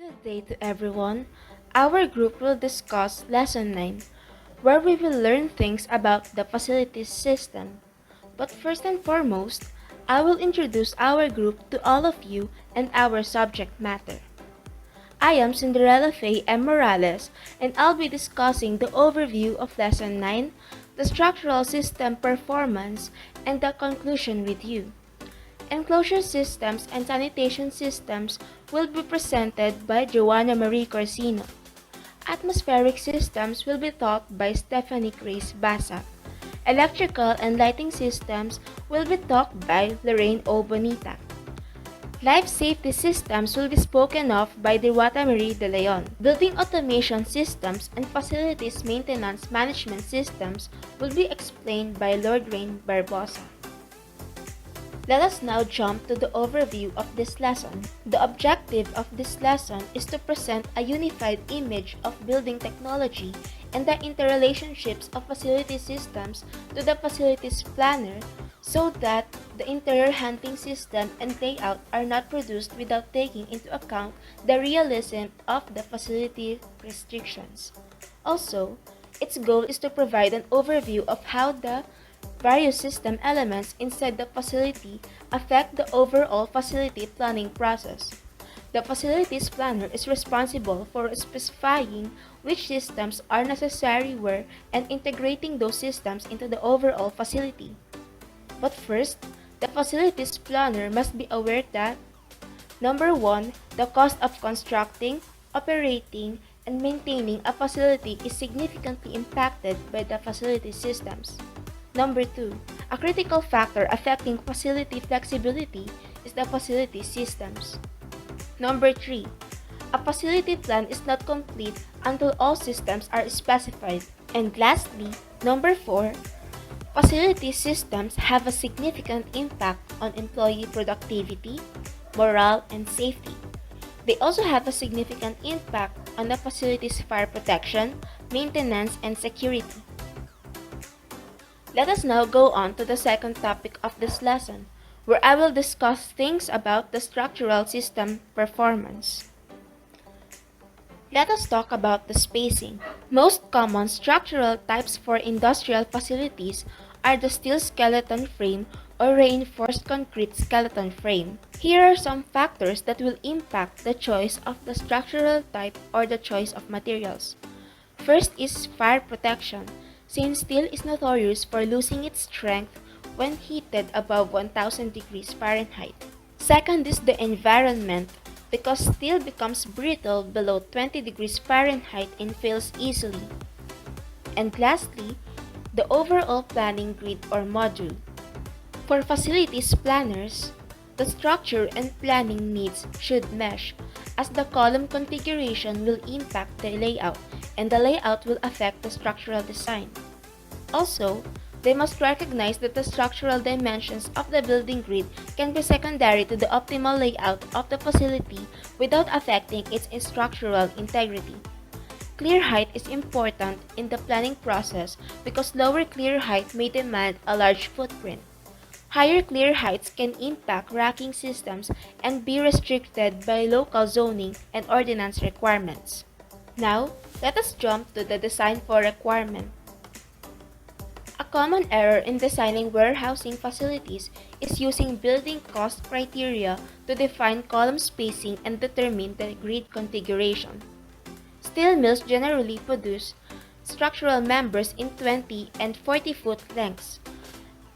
Good day to everyone. Our group will discuss Lesson 9, where we will learn things about the facilities system. But first and foremost, I will introduce our group to all of you and our subject matter. I am Cinderella Faye M. Morales, and I'll be discussing the overview of Lesson 9, the structural system performance, and the conclusion with you. Enclosure systems and sanitation systems will be presented by Joanna Marie Corsino. Atmospheric systems will be taught by Stephanie Grace Basa. Electrical and lighting systems will be taught by Lorraine O. Bonita. Life safety systems will be spoken of by Dirwata Marie de Leon. Building automation systems and facilities maintenance management systems will be explained by Lord Rain Barbosa. Let us now jump to the overview of this lesson. The objective of this lesson is to present a unified image of building technology and the interrelationships of facility systems to the facilities planner so that the interior hunting system and layout are not produced without taking into account the realism of the facility restrictions. Also, its goal is to provide an overview of how the various system elements inside the facility affect the overall facility planning process. The facilities planner is responsible for specifying which systems are necessary where and integrating those systems into the overall facility. But first, the facilities planner must be aware that number 1, the cost of constructing, operating, and maintaining a facility is significantly impacted by the facility systems. Number 2, a critical factor affecting facility flexibility is the facility systems. Number 3, a facility plan is not complete until all systems are specified. And lastly, number 4, facility systems have a significant impact on employee productivity, morale, and safety. They also have a significant impact on the facility's fire protection, maintenance, and security. Let us now go on to the second topic of this lesson, where I will discuss things about the structural system performance. Let us talk about the spacing. Most common structural types for industrial facilities are the steel skeleton frame or reinforced concrete skeleton frame. Here are some factors that will impact the choice of the structural type or the choice of materials. First is fire protection, since steel is notorious for losing its strength when heated above 1000 degrees Fahrenheit. Second is the environment, because steel becomes brittle below 20 degrees Fahrenheit and fails easily. And lastly, the overall planning grid or module. For facilities planners, the structure and planning needs should mesh, as the column configuration will impact the layout and the layout will affect the structural design. Also, they must recognize that the structural dimensions of the building grid can be secondary to the optimal layout of the facility without affecting its structural integrity. Clear height is important in the planning process because lower clear height may demand a large footprint. Higher clear heights can impact racking systems and be restricted by local zoning and ordinance requirements. Now, let us jump to the design for requirement. A common error in designing warehousing facilities is using building cost criteria to define column spacing and determine the grid configuration. Steel mills generally produce structural members in 20 and 40-foot lengths.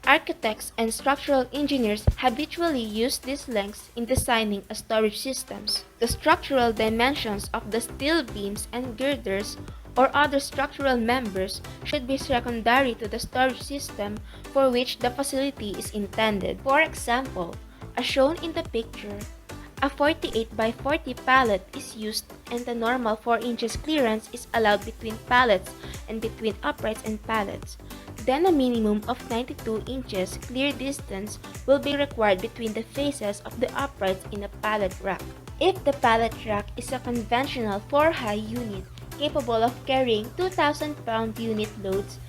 Architects and structural engineers habitually use these lengths in designing storage systems. The structural dimensions of the steel beams and girders or other structural members should be secondary to the storage system for which the facility is intended. For example, as shown in the picture, a 48 by 40 pallet is used and the normal 4 inches clearance is allowed between pallets and between uprights and pallets. Then a minimum of 92 inches clear distance will be required between the faces of the uprights in a pallet rack. If the pallet rack is a conventional 4-high unit capable of carrying 2,000-pound unit loads,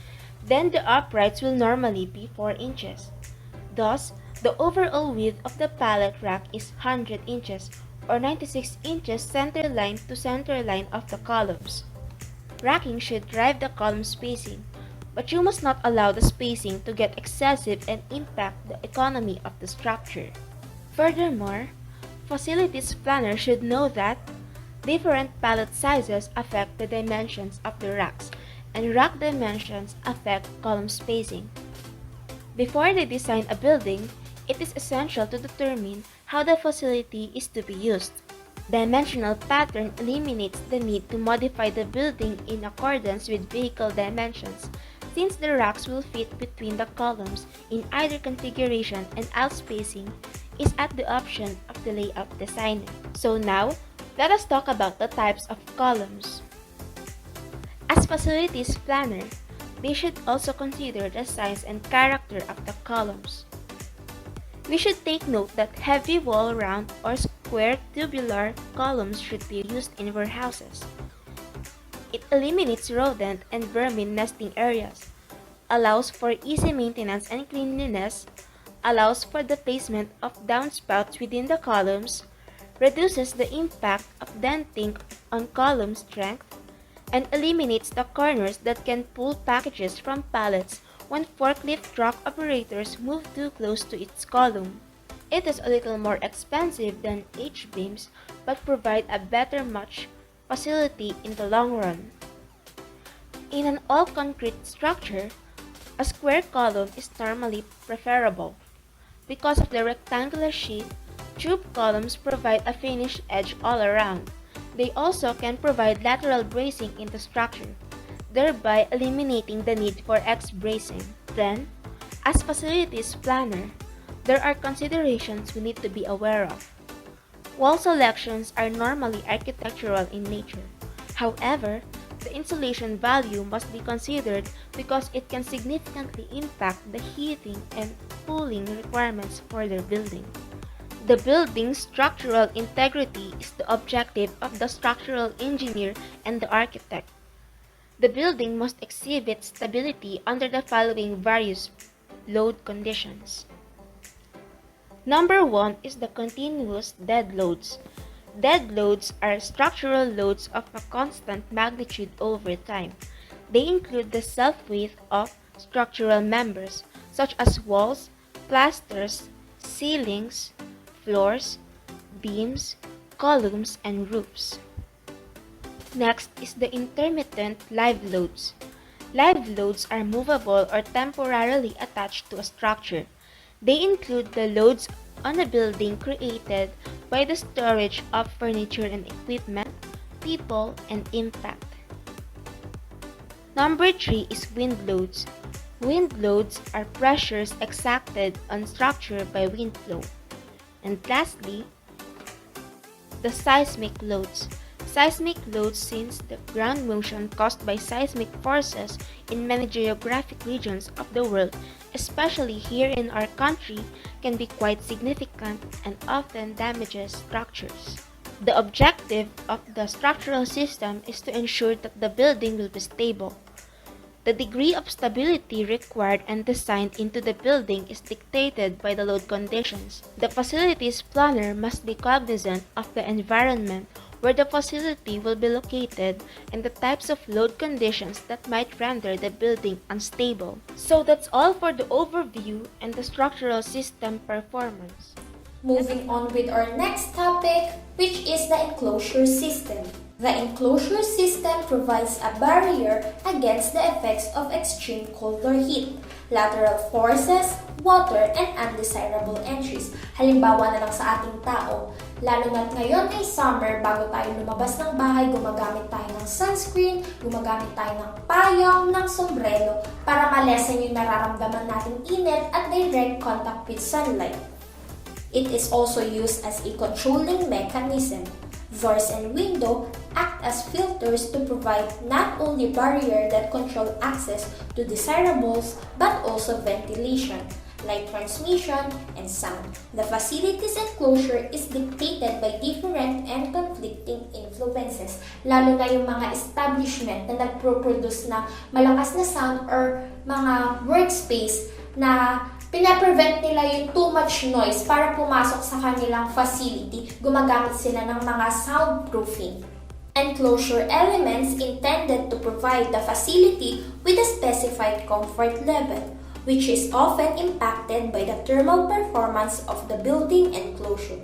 then the uprights will normally be 4 inches. Thus, the overall width of the pallet rack is 100 inches or 96 inches center line to center line of the columns. Racking should drive the column spacing, but you must not allow the spacing to get excessive and impact the economy of the structure. Furthermore, facilities planner should know that different pallet sizes affect the dimensions of the racks, and rack dimensions affect column spacing. Before they design a building, it is essential to determine how the facility is to be used. Dimensional pattern eliminates the need to modify the building in accordance with vehicle dimensions, since the racks will fit between the columns in either configuration and outspacing is at the option of the layout designer. So now, let us talk about the types of columns. As facilities planner, they should also consider the size and character of the columns. We should take note that heavy wall round or square tubular columns should be used in warehouses. It eliminates rodent and vermin nesting areas, allows for easy maintenance and cleanliness, allows for the placement of downspouts within the columns, reduces the impact of denting on column strength, and eliminates the corners that can pull packages from pallets when forklift truck operators move too close to its column. It is a little more expensive than H-beams but provide a better match facility in the long run. In an all-concrete structure, a square column is normally preferable. Because of the rectangular shape, tube columns provide a finished edge all around. They also can provide lateral bracing in the structure, thereby eliminating the need for X-bracing. Then, as facilities planner, there are considerations we need to be aware of. Wall selections are normally architectural in nature. However, the insulation value must be considered because it can significantly impact the heating and cooling requirements for their building. The building's structural integrity is the objective of the structural engineer and the architect. The building must exhibit stability under the following various load conditions. Number 1 is the continuous dead loads. Dead loads are structural loads of a constant magnitude over time. They include the self-weight of structural members, such as walls, plasters, ceilings, floors, beams, columns, and roofs. Next is the intermittent live loads. Live loads are movable or temporarily attached to a structure. They include the loads on a building created by the storage of furniture and equipment, people, and impact. Number 3 is wind loads. Wind loads are pressures exacted on structure by wind flow. And lastly, the seismic loads. Seismic loads, since the ground motion caused by seismic forces in many geographic regions of the world, especially here in our country, can be quite significant and often damages structures. The objective of the structural system is to ensure that the building will be stable. The degree of stability required and designed into the building is dictated by the load conditions. The facilities planner must be cognizant of the environment where the facility will be located and the types of load conditions that might render the building unstable. So that's all for the overview and the structural system performance. Moving on with our next topic, which is the enclosure system. The enclosure system provides a barrier against the effects of extreme cold or heat, lateral forces, water, and undesirable entries. Halimbawa na lang sa ating tao, lalo na't ngayon ay summer, bago tayo lumabas ng bahay, gumagamit tayo ng sunscreen, gumagamit tayo ng payong, ng sombrero, para malesen yung nararamdaman nating init at direct contact with sunlight. It is also used as a controlling mechanism. Doors and window act as filters to provide not only barrier that control access to desirables but also ventilation, light transmission, and sound. The facility's enclosure is dictated by different and conflicting influences, lalo na yung mga establishment na nagpro-produce na malakas na sound or mga workspace na Pinaprevent nila yung too much noise para pumasok sa kanilang facility. Gumagamit sila ng mga soundproofing. Enclosure elements intended to provide the facility with a specified comfort level, which is often impacted by the thermal performance of the building enclosure.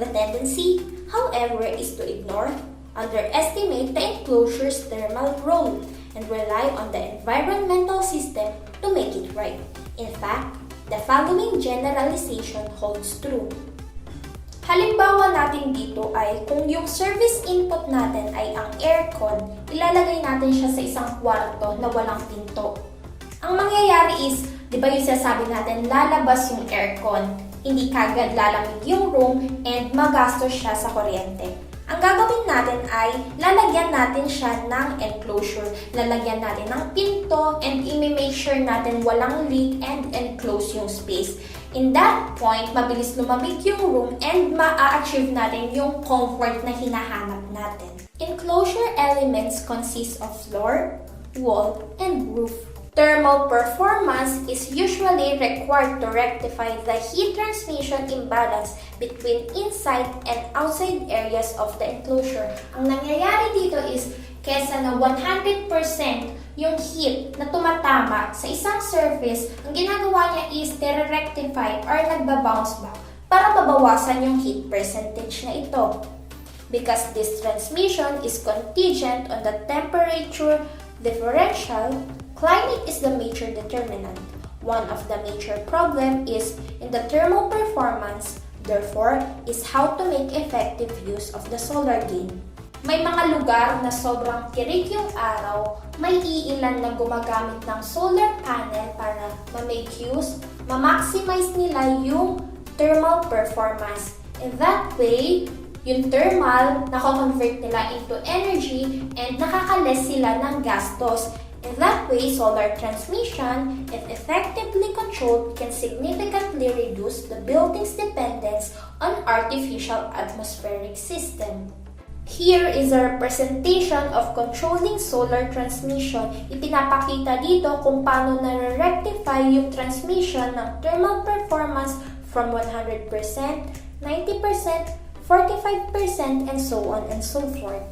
The tendency, however, is to ignore, underestimate the enclosure's thermal role, and rely on the environmental system to make it right. In fact, the following generalization holds true. Halimbawa natin dito ay kung yung service input natin ay ang aircon, ilalagay natin siya sa isang kwarto na walang pinto. Ang mangyayari is, di ba yung sasabi natin, lalabas yung aircon, hindi kagad lalamig yung room, and magastos siya sa kuryente. Ang gagawin natin ay lalagyan natin siya ng enclosure, lalagyan natin ng pinto, and i-make sure natin walang leak and enclose yung space. In that point, mabilis lumamig yung room and ma-achieve natin yung comfort na hinahanap natin. Enclosure elements consist of floor, wall, and roof. Thermal performance is usually required to rectify the heat transmission imbalance between inside and outside areas of the enclosure. Ang nangyayari dito is, kesa na 100% yung heat na tumatama sa isang surface, ang ginagawa niya is nire-rectify or nagba-bounce back para mabawasan yung heat percentage na ito. Because this transmission is contingent on the temperature differential, climate is the major determinant. One of the major problems is in the thermal performance, therefore, is how to make effective use of the solar gain. May mga lugar na sobrang tirik yung araw, may iilan na gumagamit ng solar panel para ma-make use, ma-maximize nila yung thermal performance. In that way, yung thermal, nako-convert nila into energy and nakaka-less sila ng gastos. In that way, solar transmission, if effectively controlled, can significantly reduce the building's dependence on artificial atmospheric system. Here is a representation of controlling solar transmission. Ipinapakita dito kung paano nare-rectify yung transmission ng thermal performance from 100%, 90%, 45%, and so on and so forth.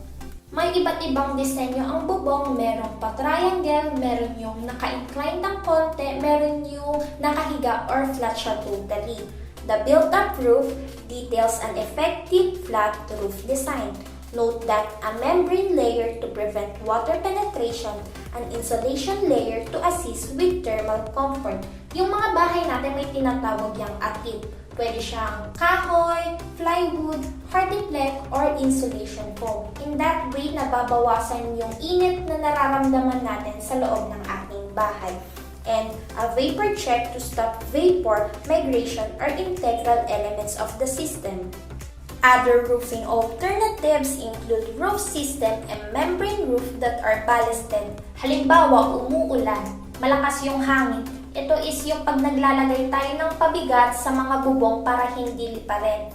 May iba't ibang disenyo ang bubong, meron pa triangle, meron yung naka-incline ng konti, meron yung nakahiga or flat siya totally. The built-up roof details an effective flat roof design. Note that a membrane layer to prevent water penetration, an insulation layer to assist with thermal comfort. Yung mga bahay natin may tinatawag yung atip. Pwede siyang kahoy, plywood, hardiplex, or insulation foam. In that way, nababawasan yung init na nararamdaman natin sa loob ng ating bahay. And a vapor check to stop vapor migration are integral elements of the system. Other roofing alternatives include roof system and membrane roof that are ballasted. Halimbawa, umuulan, malakas yung hangin. Ito is yung pag naglalagay tayo ng pabigat sa mga bubong para hindi liparin.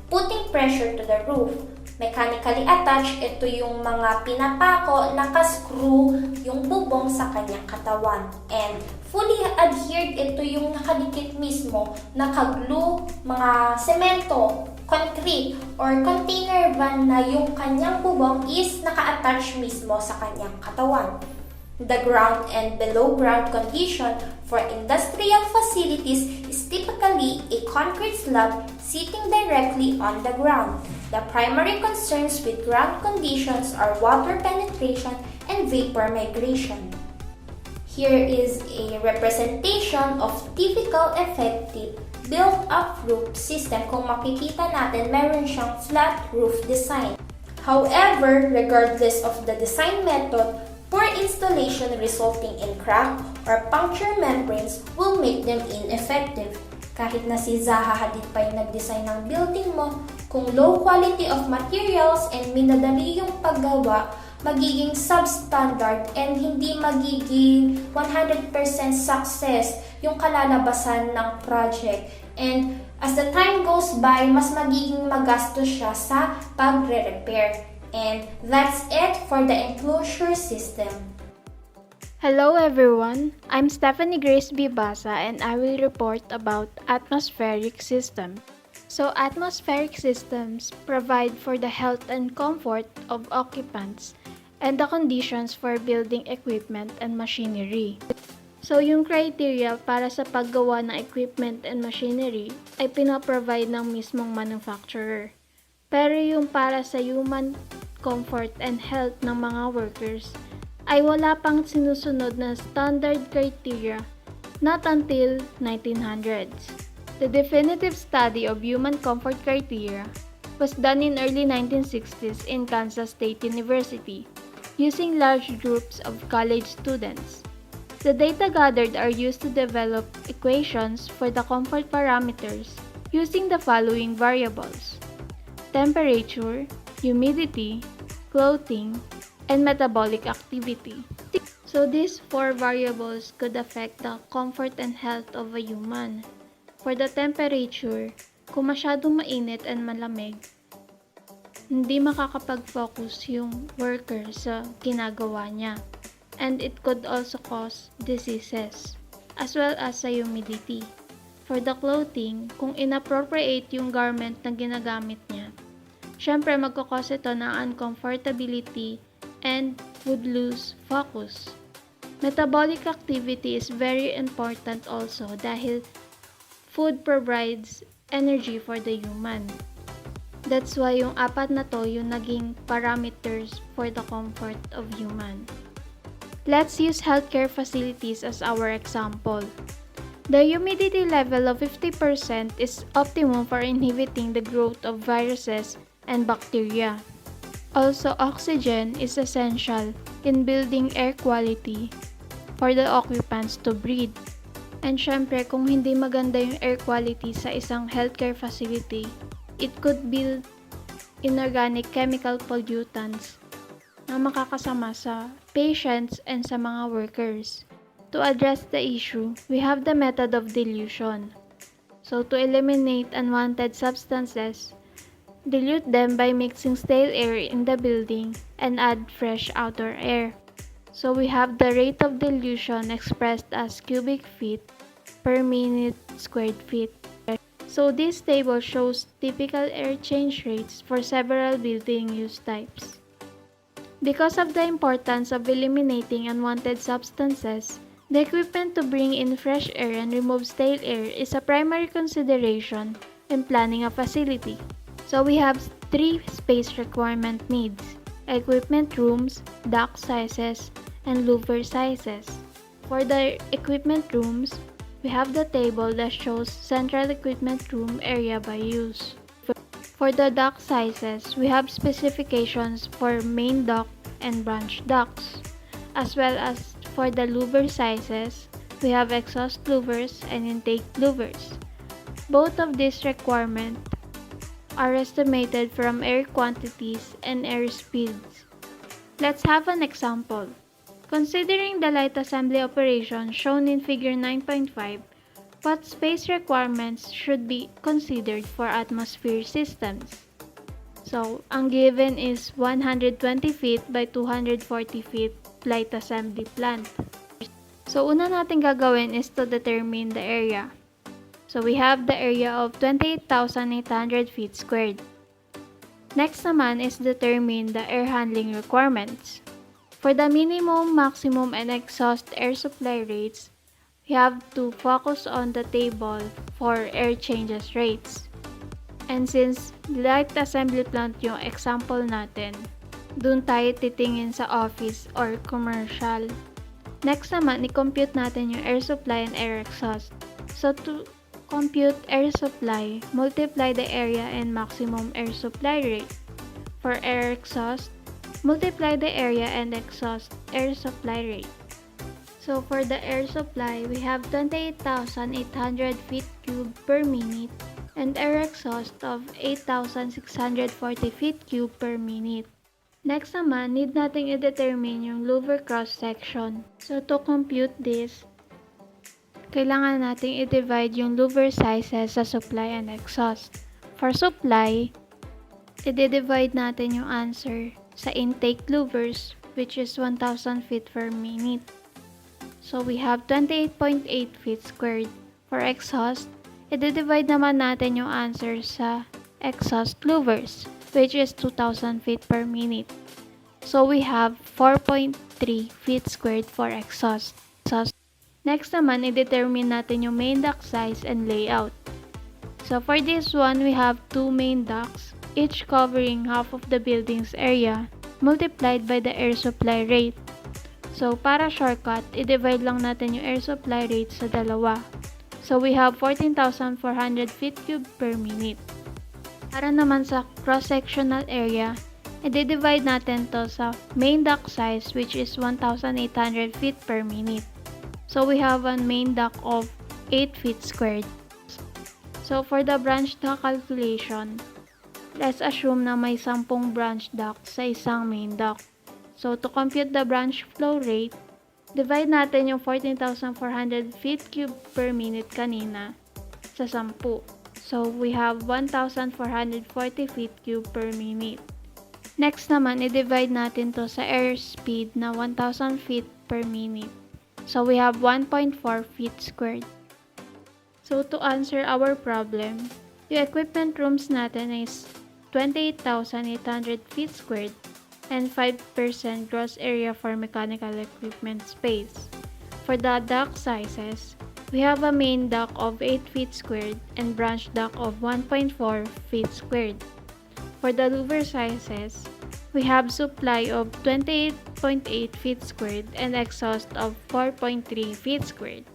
Putting pressure to the roof. Mechanically attached, ito yung mga pinapako, naka-screw yung bubong sa kanyang katawan. And fully adhered, ito yung nakadikit mismo, naka-glue, mga semento, concrete, or container van na yung kanyang bubong is naka-attach mismo sa kanyang katawan. The ground and below ground condition for industrial facilities is typically a concrete slab sitting directly on the ground. The primary concerns with ground conditions are water penetration and vapor migration. Here is a representation of typical effective built-up roof system. Kung makikita natin, meron siyang flat roof design. However, regardless of the design method, poor installation resulting in crack or puncture membranes will make them ineffective. Kahit na si Zaha Hadid pa yung nag-design ng building mo, kung low quality of materials and minadali yung paggawa, magiging substandard and hindi magiging 100% success yung kalalabasan ng project. And as the time goes by, mas magiging magastos siya sa pagre-repair. And that's it for the enclosure system. Hello everyone, I'm Stephanie Grace Bibasa and I will report about atmospheric systems. So atmospheric systems provide for the health and comfort of occupants and the conditions for building equipment and machinery. So yung criteria para sa paggawa ng equipment and machinery ay pinaprovide ng mismong manufacturer. Pero yung para sa human comfort and health ng mga workers ay wala pang sinusunod na standard criteria not until 1900s. The definitive study of human comfort criteria was done in early 1960s in Kansas State University using large groups of college students. The data gathered are used to develop equations for the comfort parameters using the following variables: temperature, humidity, clothing, and metabolic activity. So these four variables could affect the comfort and health of a human. For the temperature, kung masyadong mainit and malamig, hindi makakapag-focus yung worker sa ginagawa niya. And it could also cause diseases, as well as sa humidity. For the clothing, kung inappropriate yung garment na ginagamit niya, syempre magkakause ito ng uncomfortability and would lose focus. Metabolic activity is very important also dahil food provides energy for the human. That's why yung apat na to yung naging parameters for the comfort of human. Let's use healthcare facilities as our example. The humidity level of 50% is optimum for inhibiting the growth of viruses and bacteria. Also, oxygen is essential in building air quality for the occupants to breathe. And syempre, kung hindi maganda yung air quality sa isang healthcare facility, it could build inorganic chemical pollutants na makakasama sa patients and sa mga workers. To address the issue, we have the method of dilution. So, to eliminate unwanted substances, dilute them by mixing stale air in the building and add fresh outer air. So we have the rate of dilution expressed as cubic feet per minute squared feet. So this table shows typical air change rates for several building use types. Because of the importance of eliminating unwanted substances, the equipment to bring in fresh air and remove stale air is a primary consideration in planning a facility. So we have three space requirement needs: equipment rooms, dock sizes, and louver sizes. For the equipment rooms, we have the table that shows central equipment room area by use. For the dock sizes, we have specifications for main dock and branch docks. As well as for the louver sizes, we have exhaust louvers and intake louvers. Both of these requirements are estimated from air quantities and air speeds. Let's have an example. Considering the light assembly operation shown in figure 9.5, what space requirements should be considered for atmosphere systems? So, ang given is 120 feet by 240 feet light assembly plant. So, una natin gagawin is to determine the area. So we have the area of 28,800 feet squared. Next naman is determine the air handling requirements. For the minimum, maximum, and exhaust air supply rates, we have to focus on the table for air changes rates. And since light assembly plant yung example natin, dun tayo titingin sa office or commercial. Next naman, i-compute natin yung air supply and air exhaust. So to compute air supply, multiply the area and maximum air supply rate. For air exhaust, multiply the area and exhaust air supply rate. So for the air supply, we have 28,800 feet cube per minute and air exhaust of 8,640 feet cube per minute. Next naman, need nating i-determine yung louver cross section. So to compute this, kailangan nating i-divide yung louver sizes sa supply and exhaust. For supply, i-divide natin yung answer sa intake louvers, which is 1,000 feet per minute. So we have 28.8 feet squared. For exhaust, i-divide naman natin yung answer sa exhaust louvers, which is 2,000 feet per minute. So we have 4.3 feet squared for exhaust. Next naman, i-determine natin yung main duct size and layout. So for this one, we have two main ducts, each covering half of the building's area, multiplied by the air supply rate. So para shortcut, i-divide lang natin yung air supply rate sa dalawa. So we have 14,400 feet cube per minute. Para naman sa cross-sectional area, i-divide natin to sa main duct size, which is 1,800 feet per minute. So we have a main duct of 8 feet squared. So for the branch duct calculation, let's assume na may 10 branch duct sa isang main duct. So to compute the branch flow rate, divide natin yung 14,400 feet cube per minute kanina sa 10. So we have 1,440 feet cube per minute. Next naman, i-divide natin to sa air speed na 1,000 feet per minute. So we have 1.4 feet squared. So to answer our problem, yung equipment rooms natin is 28,800 feet squared and 5% gross area for mechanical equipment space. For the duct sizes, we have a main duct of 8 feet squared and branch duct of 1.4 feet squared. For the louver sizes, we have supply of 28.8 feet squared and exhaust of 4.3 feet squared.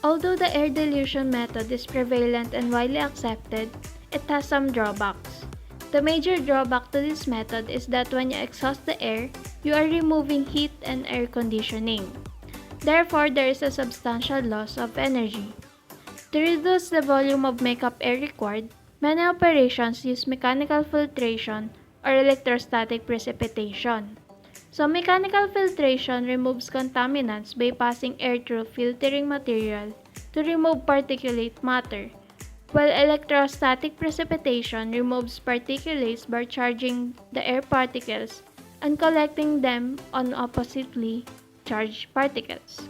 Although the air dilution method is prevalent and widely accepted, it has some drawbacks. The major drawback to this method is that when you exhaust the air, you are removing heat and air conditioning. Therefore, there is a substantial loss of energy. To reduce the volume of makeup air required, many operations use mechanical filtration or electrostatic precipitation. So, mechanical filtration removes contaminants by passing air through filtering material to remove particulate matter, while electrostatic precipitation removes particulates by charging the air particles and collecting them on oppositely charged particles.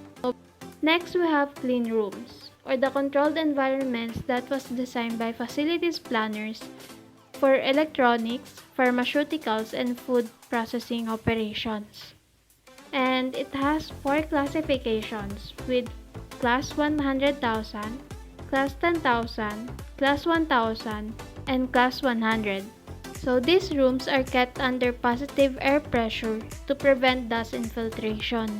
Next, we have clean rooms, or the controlled environments that was designed by facilities planners for electronics, pharmaceuticals, and food processing operations. And it has 4 classifications with Class 100,000, Class 10,000, Class 1,000, and Class 100. So these rooms are kept under positive air pressure to prevent dust infiltration.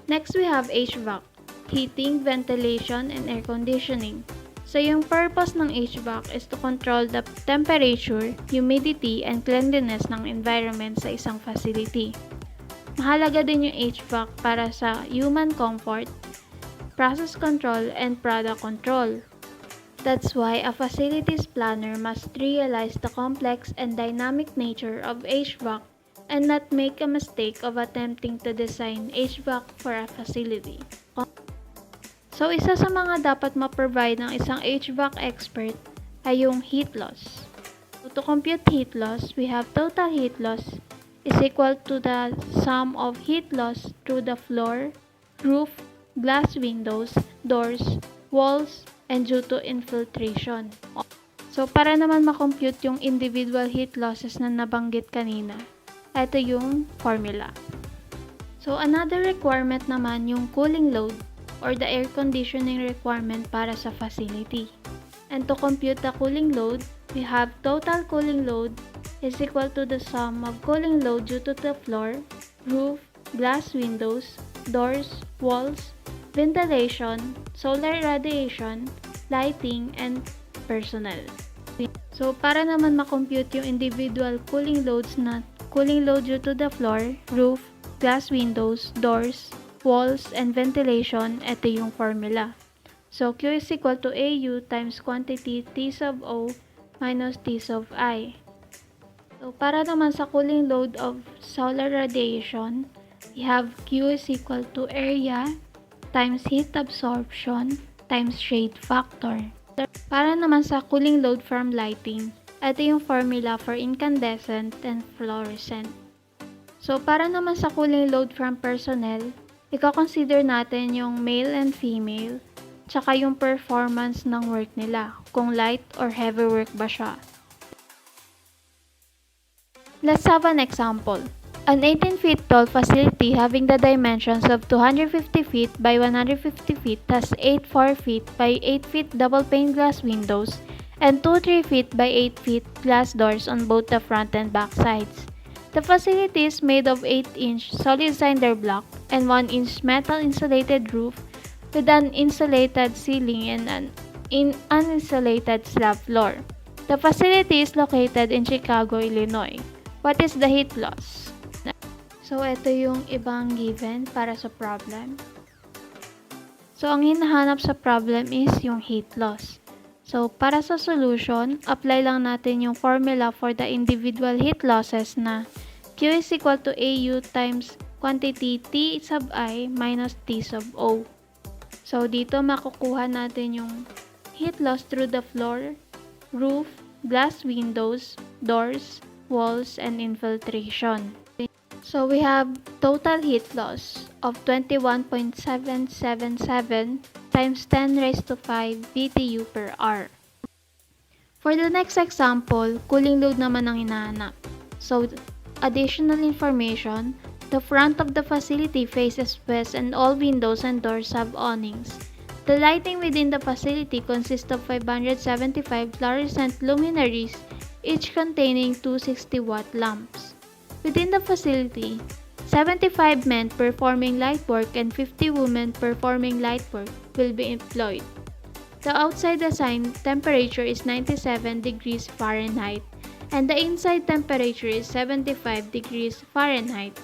Next, we have HVAC, heating, ventilation, and air conditioning. So yung purpose ng HVAC is to control the temperature, humidity, and cleanliness ng environment sa isang facility. Mahalaga din yung HVAC para sa human comfort, process control, and product control. That's why a facilities planner must realize the complex and dynamic nature of HVAC and not make a mistake of attempting to design HVAC for a facility. So, isa sa mga dapat ma-provide ng isang HVAC expert ay yung heat loss. So, to compute heat loss, we have total heat loss is equal to the sum of heat loss through the floor, roof, glass windows, doors, walls, and due to infiltration. So, para naman makompute yung individual heat losses na nabanggit kanina, ito yung formula. So, another requirement naman yung cooling load or the air conditioning requirement para sa facility. And to compute the cooling load, we have total cooling load is equal to the sum of cooling load due to the floor, roof, glass windows, doors, walls, ventilation, solar radiation, lighting, and personnel. So, para naman makompute yung individual cooling loads na cooling load due to the floor, roof, glass windows, doors, walls, and ventilation, ito yung formula. So, Q is equal to AU times quantity T sub O minus T sub I. So, para naman sa cooling load of solar radiation, we have Q is equal to area times heat absorption times shade factor. Para naman sa cooling load from lighting, ito yung formula for incandescent and fluorescent. So, para naman sa cooling load from personnel, ika-consider natin yung male and female, tsaka yung performance ng work nila, kung light or heavy work ba siya. Let's have an example. An 18 feet tall facility having the dimensions of 250 feet by 150 feet has 8 4 feet by 8 feet double pane glass windows and 2 3 feet by 8 feet glass doors on both the front and back sides. The facility is made of 8-inch solid cinder block and 1-inch metal insulated roof with an insulated ceiling and an uninsulated slab floor. The facility is located in Chicago, Illinois. What is the heat loss? So, ito yung ibang given para sa problem. So, ang hinahanap sa problem is yung heat loss. So, para sa solution, apply lang natin yung formula for the individual heat losses na Q is equal to AU times quantity T sub I minus T sub O. So, dito makukuha natin yung heat loss through the floor, roof, glass windows, doors, walls, and infiltration. So, we have total heat loss of 21.777 times 10 raised to 5 BTU per hour. For the next example, cooling load naman ang hinahanap. So, additional information, the front of the facility faces west and all windows and doors have awnings. The lighting within the facility consists of 575 fluorescent luminaries, each containing 260-watt lamps. Within the facility, 75 men performing light work and 50 women performing light work will be employed. The outside assigned temperature is 97 degrees Fahrenheit and the inside temperature is 75 degrees Fahrenheit.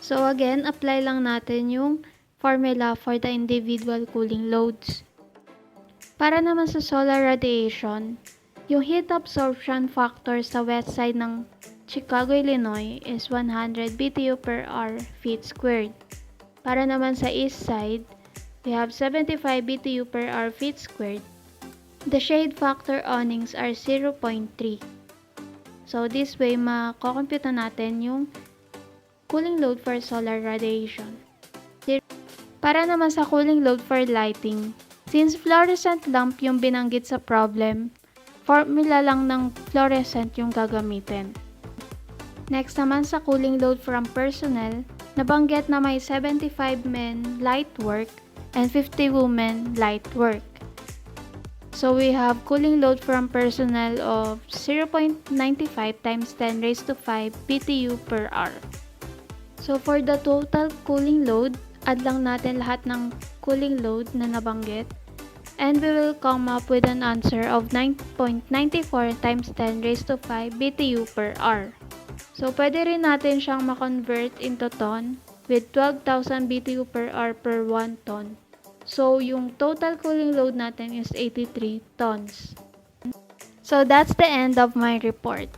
So again, apply lang natin yung formula for the individual cooling loads. Para naman sa solar radiation, yung heat absorption factor sa west side ng Chicago, Illinois is 100 BTU per hour feet squared. Para naman sa east side, we have 75 BTU per hour feet squared. The shade factor awnings are 0.3. So this way, makocompute natin yung cooling load for solar radiation. Para naman sa cooling load for lighting, since fluorescent lamp yung binanggit sa problem, formula lang ng fluorescent yung gagamitin. Next naman sa cooling load from personnel, nabanggit na may 75 men light work and 50 women light work. So we have cooling load from personnel of 0.95 times 10 raised to 5 BTU per hour. So for the total cooling load, add lang natin lahat ng cooling load na nabanggit and we will come up with an answer of 9.94 times 10 raised to 5 BTU per hour. So, pwede rin natin siyang ma-convert into ton with 12,000 BTU per hour per 1 ton. So, yung total cooling load natin is 83 tons. So, that's the end of my report.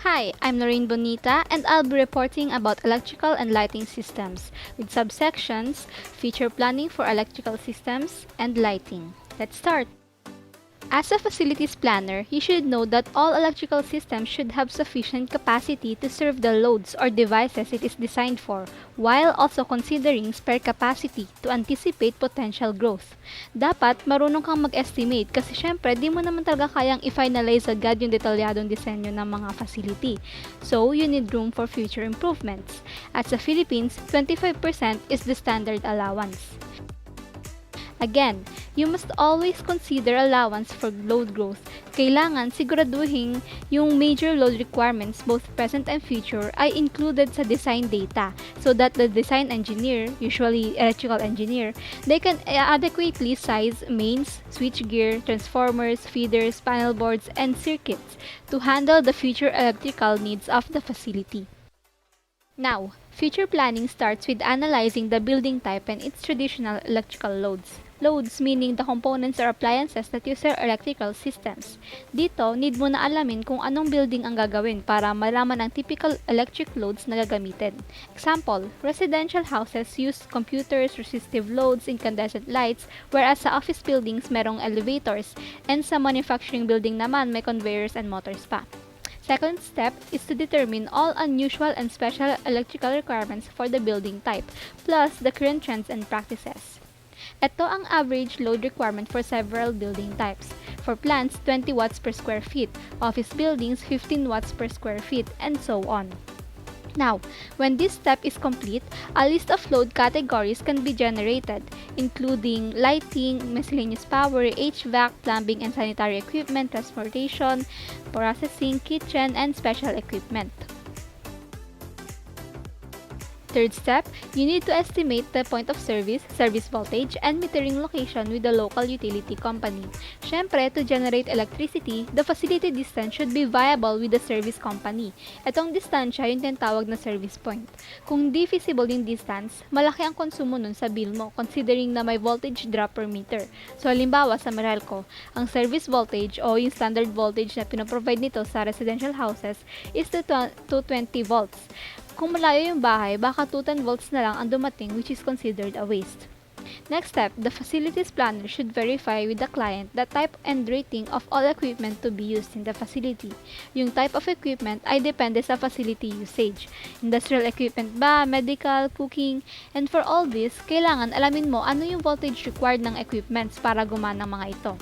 Hi, I'm Lorraine Bonita and I'll be reporting about electrical and lighting systems with subsections, feature planning for electrical systems, and lighting. Let's start! As a facilities planner, you should know that all electrical systems should have sufficient capacity to serve the loads or devices it is designed for, while also considering spare capacity to anticipate potential growth. Dapat marunong kang mag-estimate kasi syempre di mo naman talaga kayang i-finalize agad yung detalyadong disenyo ng mga facility. So, you need room for future improvements. At sa Philippines, 25% is the standard allowance. Again, you must always consider allowance for load growth. Kailangan siguraduhin yung major load requirements, both present and future, ay included sa design data so that the design engineer, usually electrical engineer, they can adequately size mains, switchgear, transformers, feeders, panel boards, and circuits to handle the future electrical needs of the facility. Now, future planning starts with analyzing the building type and its traditional electrical loads. Loads meaning the components or appliances that use your electrical systems. Dito, need mo na alamin kung anong building ang gagawin para malaman ang typical electric loads na gagamitin. Example, residential houses use computers, resistive loads, incandescent lights, whereas sa office buildings merong elevators, and sa manufacturing building naman may conveyors and motors pa. Second step is to determine all unusual and special electrical requirements for the building type, plus the current trends and practices. Ito ang average load requirement for several building types. For plants, 20 watts per square feet, office buildings, 15 watts per square feet, and so on. Now, when this step is complete, a list of load categories can be generated, including lighting, miscellaneous power, HVAC, plumbing and sanitary equipment, transportation, processing, kitchen, and special equipment. Third step, you need to estimate the point of service voltage, and metering location with the local utility company. Syempre, to generate electricity, the facility distance should be viable with the service company. Itong distansya yung tinatawag na service point. Kung di feasible yung distance, malaki ang konsumo nun sa bill mo considering na may voltage drop per meter. So, halimbawa sa Meralco, ang service voltage o yung standard voltage na pinoprovide nito sa residential houses is 220 volts. Kung malayo yung bahay, baka 210 volts na lang ang dumating, which is considered a waste. Next step, the facilities planner should verify with the client the type and rating of all equipment to be used in the facility. Yung type of equipment ay depende sa facility usage. Industrial equipment ba, medical, cooking, and for all this, kailangan alamin mo ano yung voltage required ng equipments para gumana ng mga ito.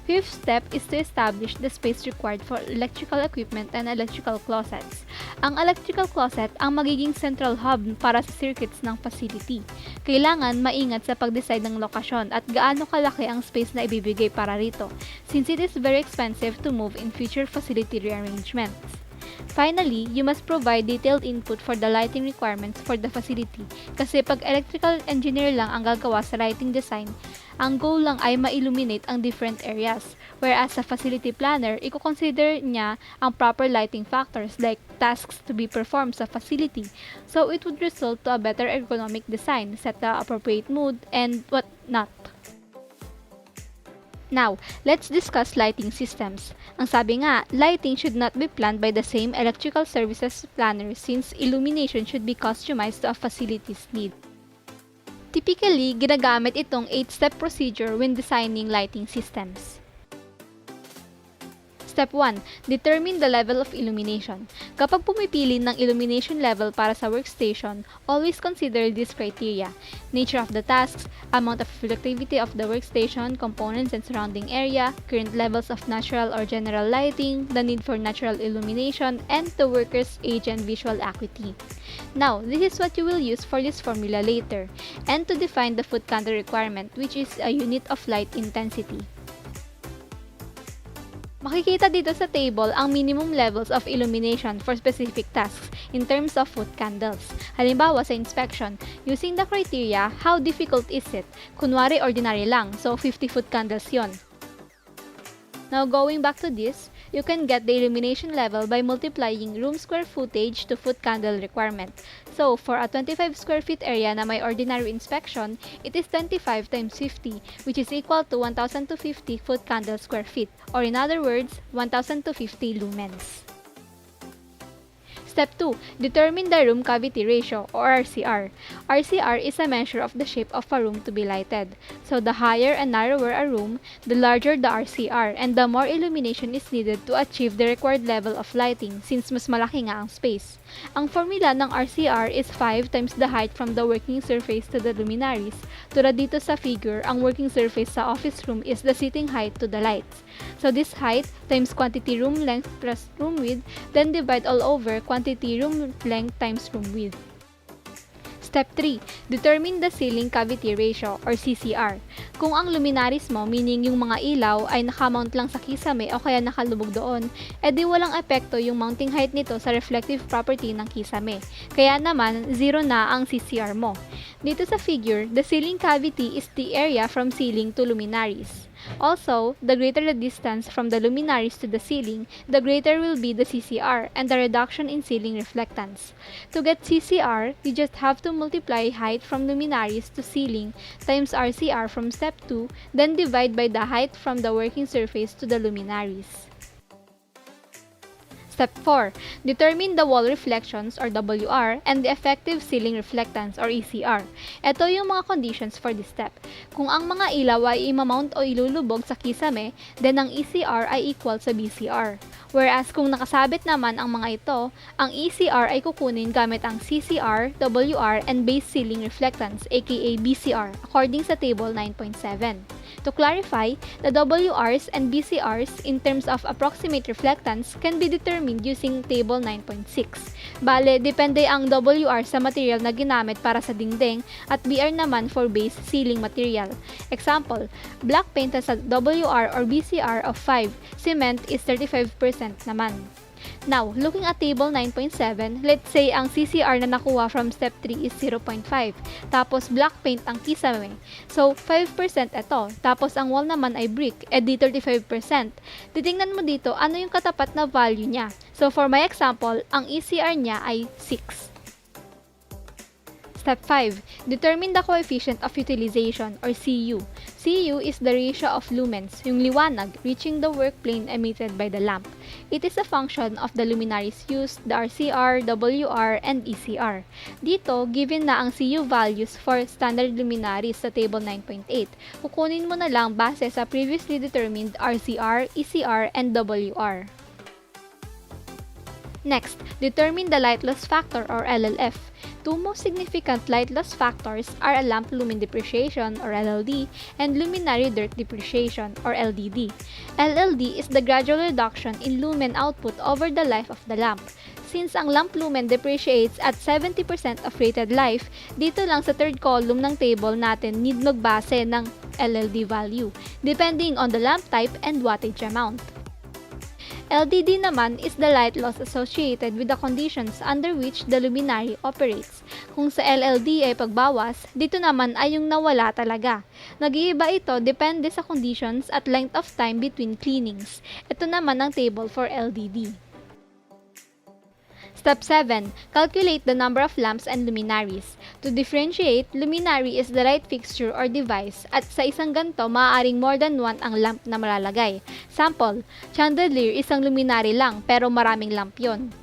Fifth step is to establish the space required for electrical equipment and electrical closets. Ang electrical closet ang magiging central hub para sa circuits ng facility. Kailangan maingat sa pag-decide ng lokasyon at gaano kalaki ang space na ibibigay para rito, since it is very expensive to move in future facility rearrangements. Finally, you must provide detailed input for the lighting requirements for the facility kasi pag electrical engineer lang ang gagawa sa lighting design, ang goal lang ay ma-illuminate ang different areas, whereas sa facility planner, i-consider niya ang proper lighting factors like tasks to be performed sa facility. So, it would result to a better ergonomic design, set the appropriate mood, and what not. Now, let's discuss lighting systems. Ang sabi nga, lighting should not be planned by the same electrical services planner since illumination should be customized to a facility's need. Typically, ginagamit itong 8-step procedure when designing lighting systems. Step 1. Determine the level of illumination. Kapag pumipili ng illumination level para sa workstation, always consider these criteria: nature of the tasks, amount of reflectivity of the workstation, components and surrounding area, current levels of natural or general lighting, the need for natural illumination, and the worker's age and visual acuity. Now, this is what you will use for this formula later, and to define the foot candle requirement, which is a unit of light intensity. Makikita dito sa table ang minimum levels of illumination for specific tasks in terms of foot candles. Halimbawa sa inspection, using the criteria, how difficult is it? Kunwari ordinary lang, so 50 foot candles yon. Now going back to this, you can get the illumination level by multiplying room square footage to foot candle requirement. So, for a 25 square feet area na may ordinary inspection, it is 25 times 50, which is equal to 1,250 foot candle square feet, or in other words, 1,250 lumens. Step 2. Determine the room cavity ratio, or RCR. RCR is a measure of the shape of a room to be lighted. So, the higher and narrower a room, the larger the RCR, and the more illumination is needed to achieve the required level of lighting since mas malaki nga ang space. Ang formula ng RCR is 5 times the height from the working surface to the luminaries. Tulad dito sa figure, ang working surface sa office room is the sitting height to the lights. So, this height times quantity room length plus room width, then divide all over quantity room length times room width. Step 3. Determine the ceiling cavity ratio or CCR. Kung ang luminaries mo, meaning yung mga ilaw, ay nakamount lang sa kisame o kaya nakalubog doon, edi walang epekto yung mounting height nito sa reflective property ng kisame. Kaya naman, 0 na ang CCR mo. Dito sa figure, the ceiling cavity is the area from ceiling to luminaries. Also, the greater the distance from the luminaries to the ceiling, the greater will be the CCR and the reduction in ceiling reflectance. To get CCR, you just have to multiply height from luminaries to ceiling times RCR from step 2, then divide by the height from the working surface to the luminaries. Step 4. Determine the wall reflections or WR and the effective ceiling reflectance or ECR. Ito yung mga conditions for this step. Kung ang mga ilaw ay imamount o ilulubog sa kisame, then ang ECR ay equal sa BCR. Whereas kung nakasabit naman ang mga ito, ang ECR ay kukunin gamit ang CCR, WR, and base ceiling reflectance aka BCR according sa table 9.7. To clarify, the WRs and BCRs in terms of approximate reflectance can be determined using table 9.6. Bale, depende ang WR sa material na ginamit para sa dingding at BR naman for base ceiling material. Example, black paint has a WR or BCR of 5, cement is 35% naman. Now, looking at table 9.7, let's say ang CCR na nakuha from step 3 is 0.5. Tapos, black paint ang kisame. So, 5% ito. Tapos, ang wall naman ay brick, edi 35%. Titingnan mo dito, ano yung katapat na value niya. So, for my example, ang ECR niya ay 6. Step 5. Determine the coefficient of utilization or CU. CU is the ratio of lumens, yung liwanag, reaching the work plane emitted by the lamp. It is a function of the luminaries used, the RCR, WR, and ECR. Dito, given na ang CU values for standard luminaries sa table 9.8, kukunin mo na lang base sa previously determined RCR, ECR, and WR. Next, determine the light loss factor or LLF. Two most significant light loss factors are a lamp lumen depreciation or LLD and luminary dirt depreciation or LDD. LLD is the gradual reduction in lumen output over the life of the lamp. Since ang lamp lumen depreciates at 70% of rated life, dito lang sa third column ng table natin need magbase ng LLD value, depending on the lamp type and wattage amount. LDD naman is the light loss associated with the conditions under which the luminary operates. Kung sa LLD ay pagbawas, dito naman ay yung nawala talaga. Nag-iiba ito depende sa conditions at length of time between cleanings. Ito naman ang table for LDD. Step 7. Calculate the number of lamps and luminaries. To differentiate, luminary is the light fixture or device at sa isang ganito, maaaring more than one ang lamp na malalagay. Sample, chandelier isang luminary lang pero maraming lamp yon.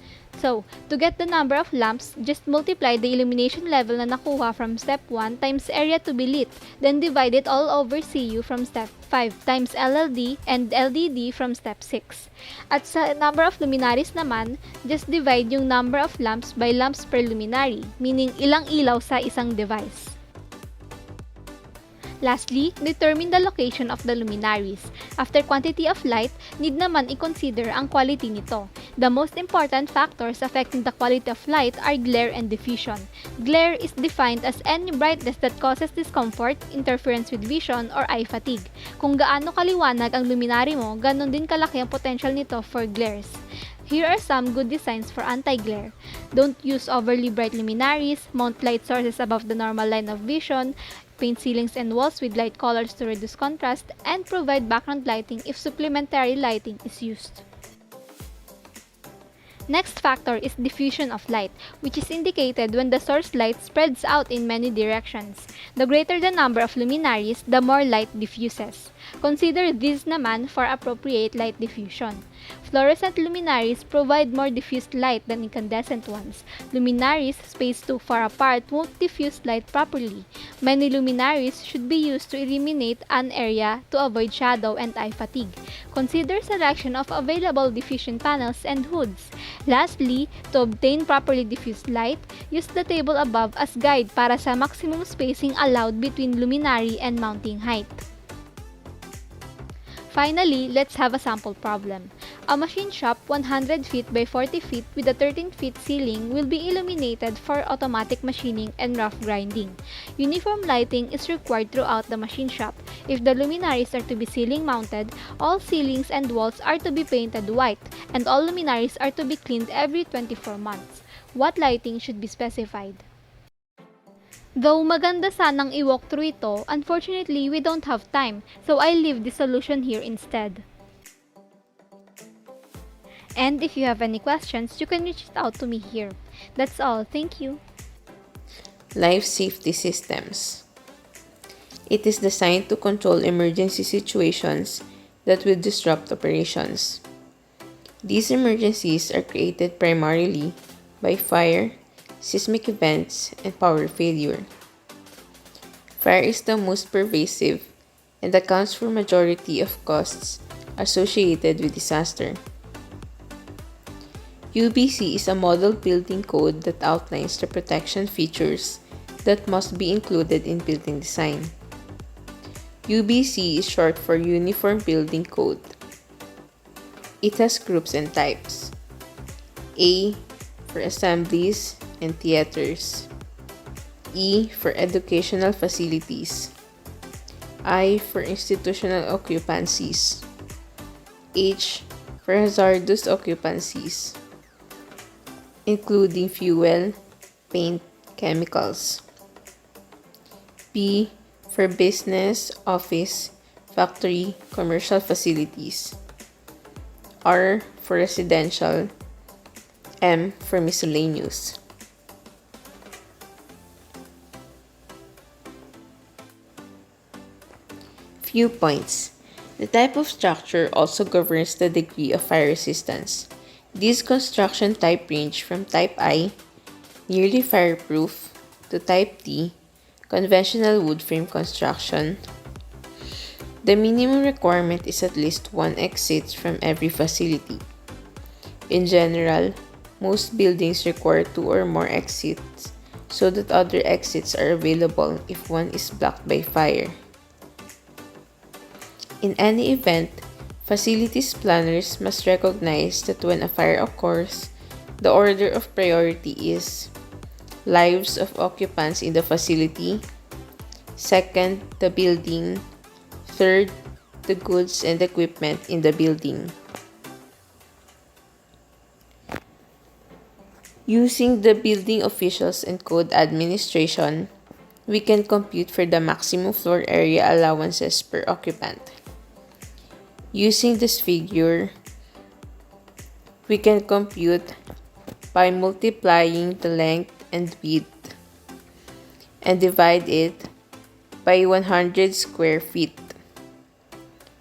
So, to get the number of lamps, just multiply the illumination level na nakuha from step 1 times area to be lit, then divide it all over CU from step 5 times LLD and LDD from step 6. At sa number of luminaries naman, just divide yung number of lamps by lamps per luminary, meaning ilang ilaw sa isang device. Lastly, determine the location of the luminaries. After quantity of light, need naman i-consider ang quality nito. The most important factors affecting the quality of light are glare and diffusion. Glare is defined as any brightness that causes discomfort, interference with vision, or eye fatigue. Kung gaano kaliwanag ang luminary mo, ganon din kalaki ang potential nito for glares. Here are some good designs for anti-glare. Don't use overly bright luminaries, mount light sources above the normal line of vision, paint ceilings and walls with light colors to reduce contrast, and provide background lighting if supplementary lighting is used. Next factor is diffusion of light, which is indicated when the source light spreads out in many directions. The greater the number of luminaries, the more light diffuses. Consider this naman for appropriate light diffusion. Fluorescent luminaries provide more diffused light than incandescent ones. Luminaries spaced too far apart won't diffuse light properly. Many luminaries should be used to illuminate an area to avoid shadow and eye fatigue. Consider selection of available diffusion panels and hoods. Lastly, to obtain properly diffused light, use the table above as guide para sa maximum spacing allowed between luminary and mounting height. Finally, let's have a sample problem. A machine shop 100 feet by 40 feet with a 13 feet ceiling will be illuminated for automatic machining and rough grinding. Uniform lighting is required throughout the machine shop. If the luminaries are to be ceiling mounted, all ceilings and walls are to be painted white, and all luminaries are to be cleaned every 24 months. What lighting should be specified? Though maganda sanang i-walk through ito, unfortunately we don't have time, so I'll leave the solution here instead. And if you have any questions, you can reach out to me here. That's all. Thank you. Life safety systems. It is designed to control emergency situations that will disrupt operations. These emergencies are created primarily by fire, seismic events, and power failure. Fire is the most pervasive and accounts for majority of costs associated with disaster. UBC is a model building code that outlines the protection features that must be included in building design. UBC is short for Uniform Building Code. It has groups and types. A for assemblies and theaters. E for educational facilities. I for institutional occupancies. H for hazardous occupancies, including fuel, paint, chemicals. P for business, office, factory, commercial facilities. R for residential. M for miscellaneous. Few points. The type of structure also governs the degree of fire resistance. These construction type range from type I, nearly fireproof, to type D, conventional wood frame construction. The minimum requirement is at least one exit from every facility. In general, most buildings require 2 or more exits so that other exits are available if one is blocked by fire. In any event, facilities planners must recognize that when a fire occurs, the order of priority is lives of occupants in the facility, second, the building, third, the goods and equipment in the building. Using the building officials and code administration, we can compute for the maximum floor area allowances per occupant. Using this figure, we can compute by multiplying the length and width and divide it by 100 square feet.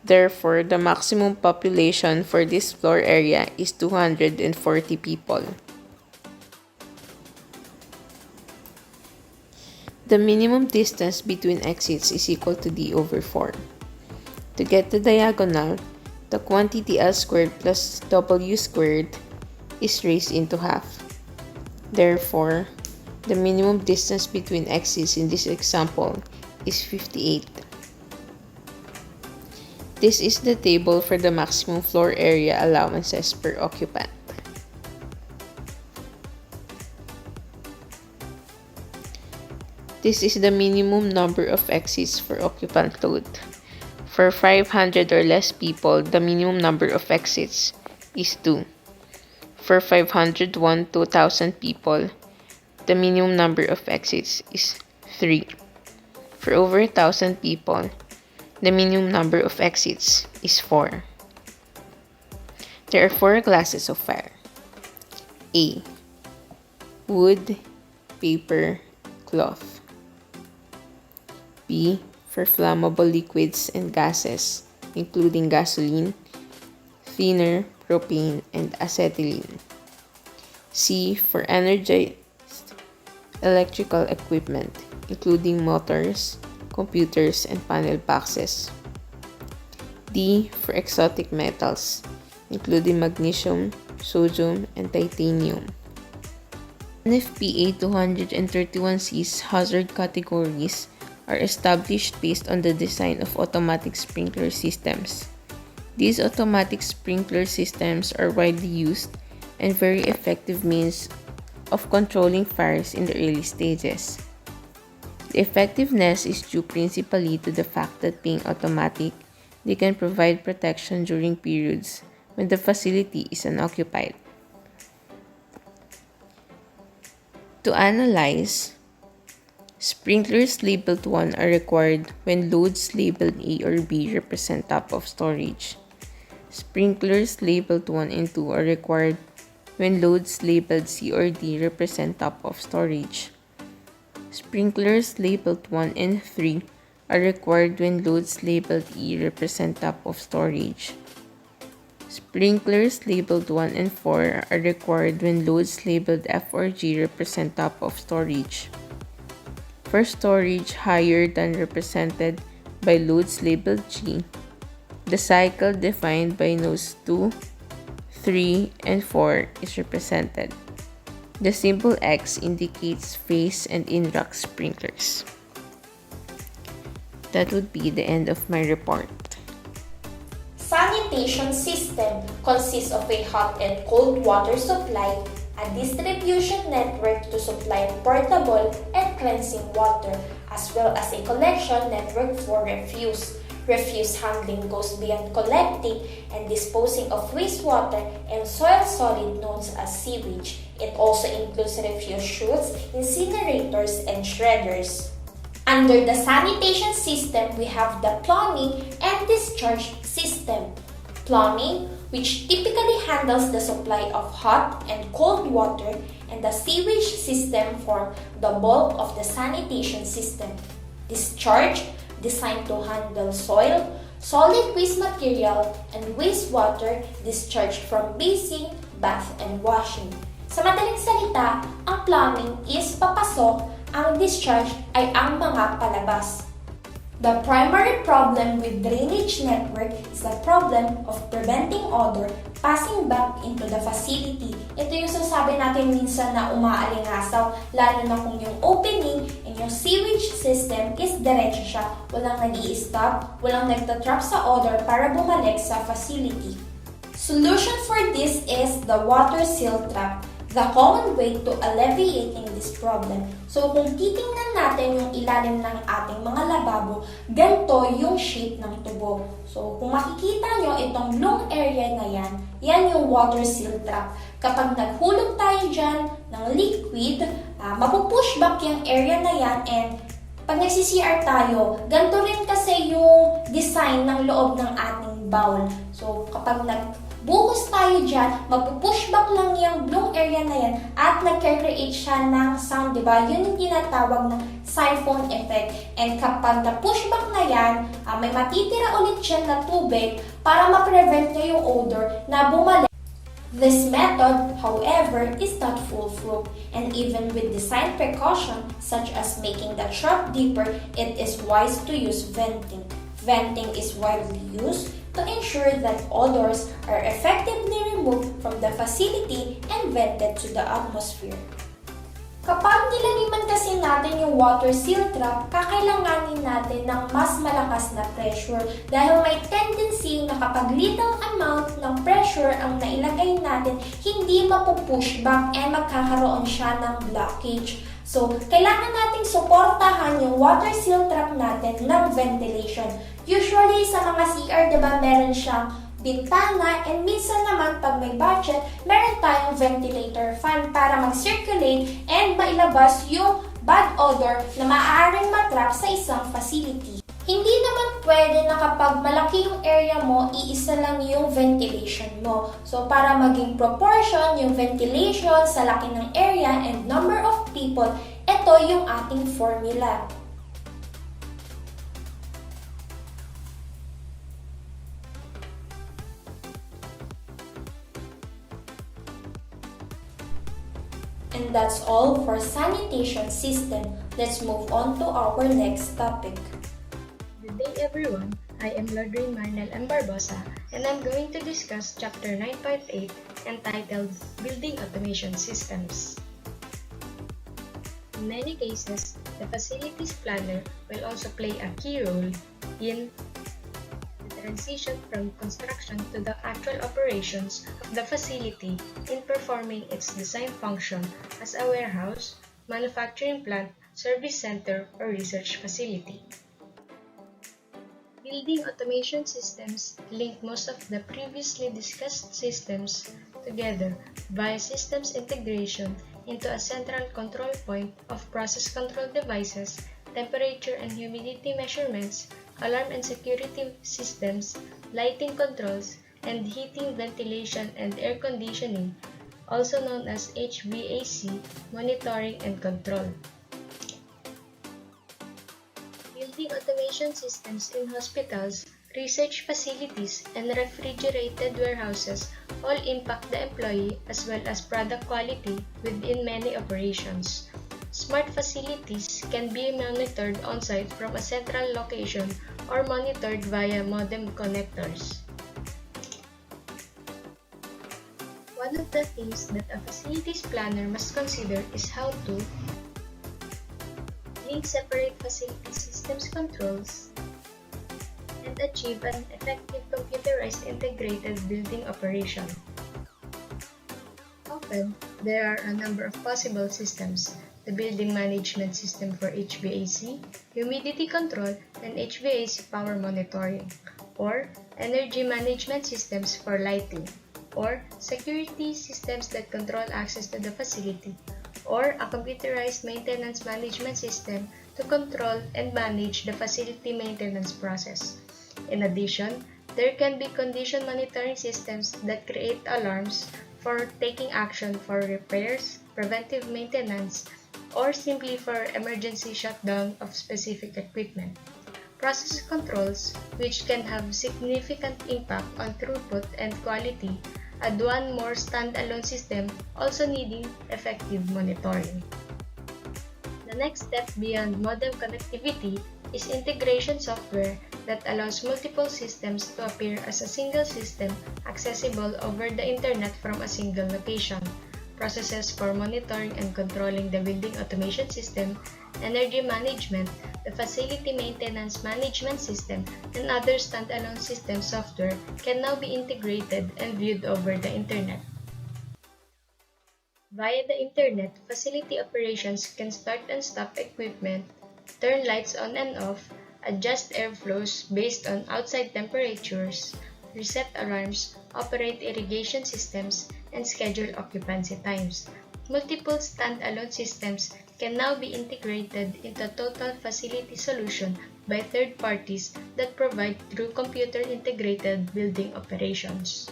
Therefore, the maximum population for this floor area is 240 people. The minimum distance between exits is equal to d over 4. To get the diagonal, the quantity L squared plus W squared is raised into half. Therefore, the minimum distance between exits in this example is 58. This is the table for the maximum floor area allowances per occupant. This is the minimum number of exits for occupant load. For 500 or less people, the minimum number of exits is 2. For 501 to 1,000 people, the minimum number of exits is 3. For over 1,000 people, the minimum number of exits is 4. There are 4 classes of fire. A. Wood, paper, cloth. B. For flammable liquids and gases, including gasoline, thinner, propane, and acetylene. C. For energized electrical equipment, including motors, computers, and panel boxes. D. For exotic metals, including magnesium, sodium, and titanium. NFPA 231C's hazard categories are established based on the design of automatic sprinkler systems. These automatic sprinkler systems are widely used and very effective means of controlling fires in the early stages. The effectiveness is due principally to the fact that being automatic, they can provide protection during periods when the facility is unoccupied. To analyze, sprinklers labeled 1 are required when loads labeled A or B represent top of storage. Sprinklers labeled 1 and 2 are required when loads labeled C or D represent top of storage. Sprinklers labeled 1 and 3 are required when loads labeled E represent top of storage. Sprinklers labeled 1 and 4 are required when loads labeled F or G represent top of storage. For storage higher than represented by loads labeled G, the cycle defined by nodes 2, 3, and 4 is represented. The symbol X indicates phase and in-rack sprinklers. That would be the end of my report. Sanitation system consists of a hot and cold water supply, a distribution network to supply portable and cleansing water, as well as a collection network for refuse. Refuse handling goes beyond collecting and disposing of wastewater and soil solid known as sewage. It also includes refuse chutes, incinerators, and shredders. Under the sanitation system, we have the plumbing and discharge system. Plumbing, which typically handles the supply of hot and cold water, and the sewage system form the bulk of the sanitation system. Discharge, designed to handle soil, solid waste material, and wastewater discharged from bathing, bath, and washing. Sa madaling salita, ang plumbing is papasok, ang discharge ay ang mga palabas. The primary problem with drainage network is the problem of preventing odor passing back into the facility. Ito yung sasabi natin minsan na umaalingasaw, lalo na kung yung opening and yung sewage system is diretso siya. Walang nag-i-stop, walang nagtatrap sa odor para bumalik sa facility. Solution for this is the water seal trap, the common way to alleviating this problem. So kung titingnan natin yung ilalim ng ating mga lababo, ganito yung shape ng tubo. So kung makikita nyo itong long area na yan yung water seal trap. Kapag naghulog tayo dyan ng liquid, mapupush back yung area na yan, and pag nagsi-CR tayo, ganito rin kasi yung design ng loob ng ating bowl. So kapag buhos tayo dyan, magpupush back lang yung bloom area na yan at nag-create siya ng sound, diba? Yun yung tinatawag na siphon effect. And kapag na-push back na yan, may matitira ulit siya na tubig para ma-prevent niya yung odor na bumalik. This method, however, is not foolproof, and even with design precaution such as making the trap deeper, it is wise to use venting. Venting is widely used to ensure that odors are effectively removed from the facility and vented to the atmosphere. Kapag nilaliman kasi natin yung water seal trap, kakailanganin natin ng mas malakas na pressure dahil may tendency na kapag little amount ng pressure ang nailagay natin, hindi mapupush back and magkakaroon siya ng blockage. So, kailangan nating suportahan yung water seal trap natin ng ventilation. Usually, sa mga CR, diba, meron siyang bintana, and minsan naman, pag may budget, meron tayong ventilator fan para mag-circulate and mailabas yung bad odor na maaaring matrap sa isang facility. Hindi naman pwede na kapag malaki yung area mo, iisa lang yung ventilation mo. So, para maging proportion yung ventilation sa laki ng area and number of people, ito yung ating formula. And that's all for sanitation system. Let's move on to our next topic. Good day everyone, I am Lordrin Marnel M. Barbosa, and I'm going to discuss Chapter 9.8 entitled Building Automation Systems. In many cases, the facilities planner will also play a key role in the transition from construction to the actual operations of the facility in performing its design function as a warehouse, manufacturing plant, service center, or research facility. Building automation systems link most of the previously discussed systems together via systems integration into a central control point of process control devices, temperature and humidity measurements, alarm and security systems, lighting controls, and heating, ventilation, and air conditioning, also known as HVAC, monitoring and control. Building automation systems in hospitals research facilities, and refrigerated warehouses all impact the employee as well as product quality within many operations. Smart facilities can be monitored on-site from a central location or monitored via modem connectors. One of the things that a facilities planner must consider is how to link separate facility systems controls and achieve an effective computerized integrated building operation. Often, there are a number of possible systems: the building management system for HVAC, humidity control, and HVAC power monitoring, or energy management systems for lighting, or security systems that control access to the facility, or a computerized maintenance management system to control and manage the facility maintenance process. In addition, there can be condition monitoring systems that create alarms for taking action for repairs, preventive maintenance, or simply for emergency shutdown of specific equipment. Process controls, which can have significant impact on throughput and quality, add one more standalone system also needing effective monitoring. The next step beyond modem connectivity is integration software that allows multiple systems to appear as a single system accessible over the internet from a single location. Processes for monitoring and controlling the building automation system, energy management, the facility maintenance management system, and other standalone system software can now be integrated and viewed over the internet. Via the internet, facility operations can start and stop equipment, turn lights on and off, adjust airflows based on outside temperatures, reset alarms, operate irrigation systems, and schedule occupancy times. Multiple standalone systems can now be integrated into a total facility solution by third parties that provide true computer-integrated building operations.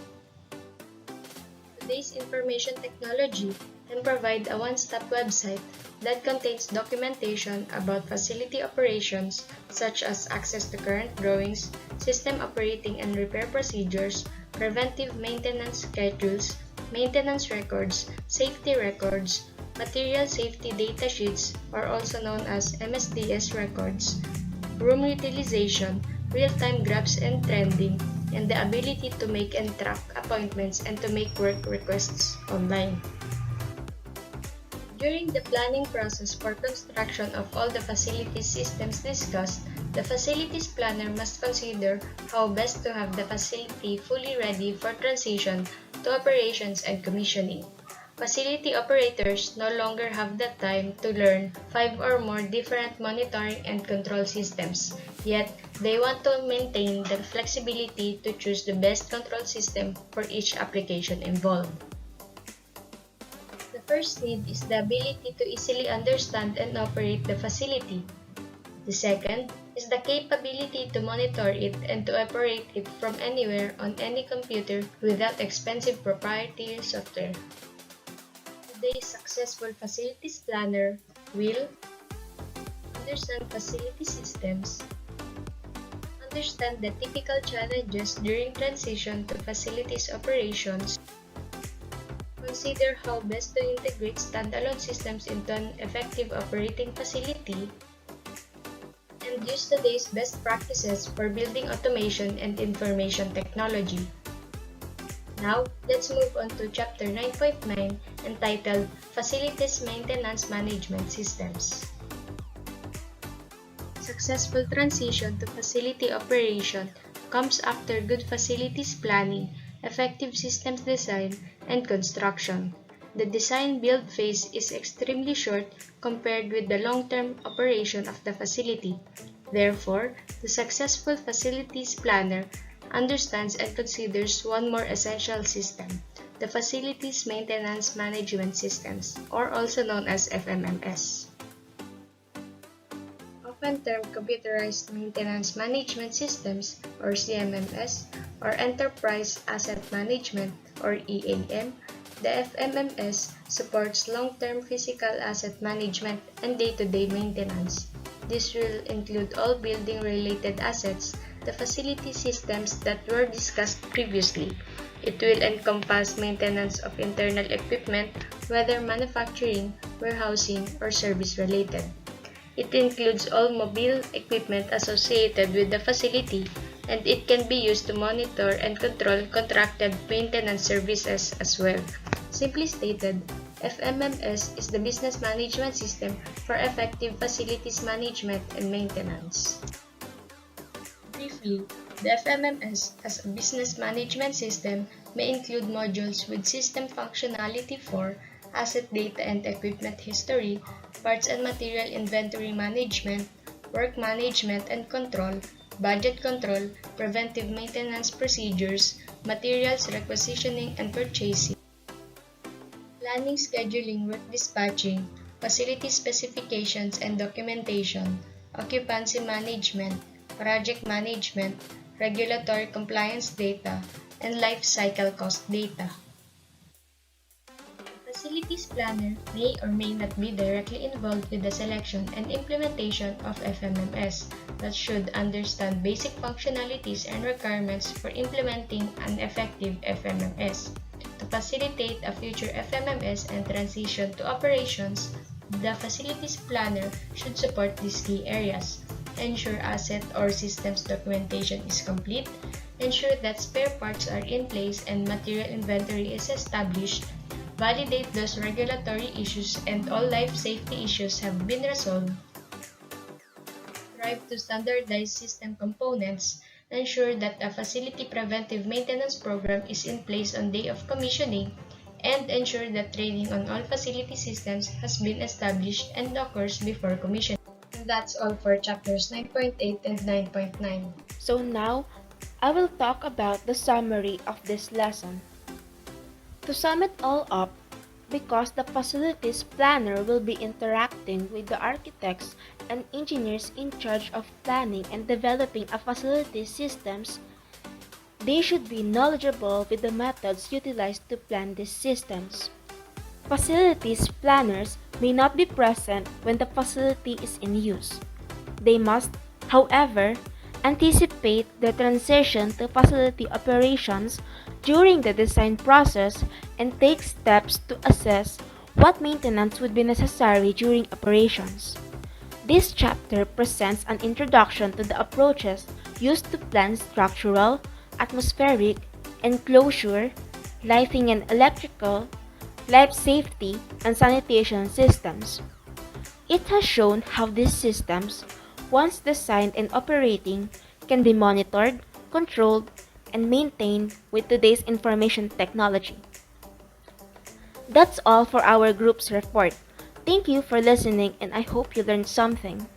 Today's information technology can provide a one-stop website that contains documentation about facility operations such as access to current drawings, system operating and repair procedures, preventive maintenance schedules, maintenance records, safety records, material safety data sheets, or also known as MSDS records, room utilization, real-time graphs and trending, and the ability to make and track appointments and to make work requests online. During the planning process for construction of all the facility systems discussed, the facilities planner must consider how best to have the facility fully ready for transition to operations and commissioning. Facility operators no longer have the time to learn 5 or more different monitoring and control systems, yet they want to maintain the flexibility to choose the best control system for each application involved. The first need is the ability to easily understand and operate the facility. The second is the capability to monitor it and to operate it from anywhere on any computer without expensive proprietary software. Today's successful facilities planner will understand facility systems, understand the typical challenges during transition to facilities operations, consider how best to integrate standalone systems into an effective operating facility, and use today's best practices for building automation and information technology. Now, let's move on to Chapter 9.9 entitled Facilities Maintenance Management Systems. Successful transition to facility operation comes after good facilities planning, effective systems design, and construction. The design-build phase is extremely short compared with the long-term operation of the facility. Therefore, the successful facilities planner understands and considers one more essential system, the Facilities Maintenance Management Systems, or also known as FMMS. Often termed Computerized Maintenance Management Systems, or CMMS, or Enterprise Asset Management, or EAM, the FMMS supports long-term physical asset management and day-to-day maintenance. This will include all building-related assets the facility systems that were discussed previously. It will encompass maintenance of internal equipment, whether manufacturing, warehousing, or service-related. It includes all mobile equipment associated with the facility, and it can be used to monitor and control contracted maintenance services as well. Simply stated, FMMS is the business management system for effective facilities management and maintenance. Briefly, the FMMS as a business management system may include modules with system functionality for asset data and equipment history, parts and material inventory management, work management and control, budget control, preventive maintenance procedures, materials requisitioning and purchasing, planning, scheduling, work dispatching, facility specifications and documentation, occupancy management, project management, regulatory compliance data, and life cycle cost data. Facilities planner may or may not be directly involved with the selection and implementation of FMMS, but should understand basic functionalities and requirements for implementing an effective FMMS. To facilitate a future FMMS and transition to operations, the facilities planner should support these key areas: ensure asset or systems documentation is complete, ensure that spare parts are in place and material inventory is established, validate those regulatory issues and all life safety issues have been resolved, strive to standardize system components, ensure that a facility preventive maintenance program is in place on day of commissioning, and ensure that training on all facility systems has been established and occurs before commissioning. And that's all for chapters 9.8 and 9.9. So now, I will talk about the summary of this lesson. To sum it all up, because the facilities planner will be interacting with the architects and engineers in charge of planning and developing a facility systems, they should be knowledgeable with the methods utilized to plan these systems. Facilities planners may not be present when the facility is in use. They must, however, anticipate the transition to facility operations during the design process and take steps to assess what maintenance would be necessary during operations. This chapter presents an introduction to the approaches used to plan structural, atmospheric, enclosure, lighting and electrical, life safety, and sanitation systems. It has shown how these systems, once designed and operating, can be monitored, controlled, and maintained with today's information technology. That's all for our group's report. Thank you for listening and I hope you learned something.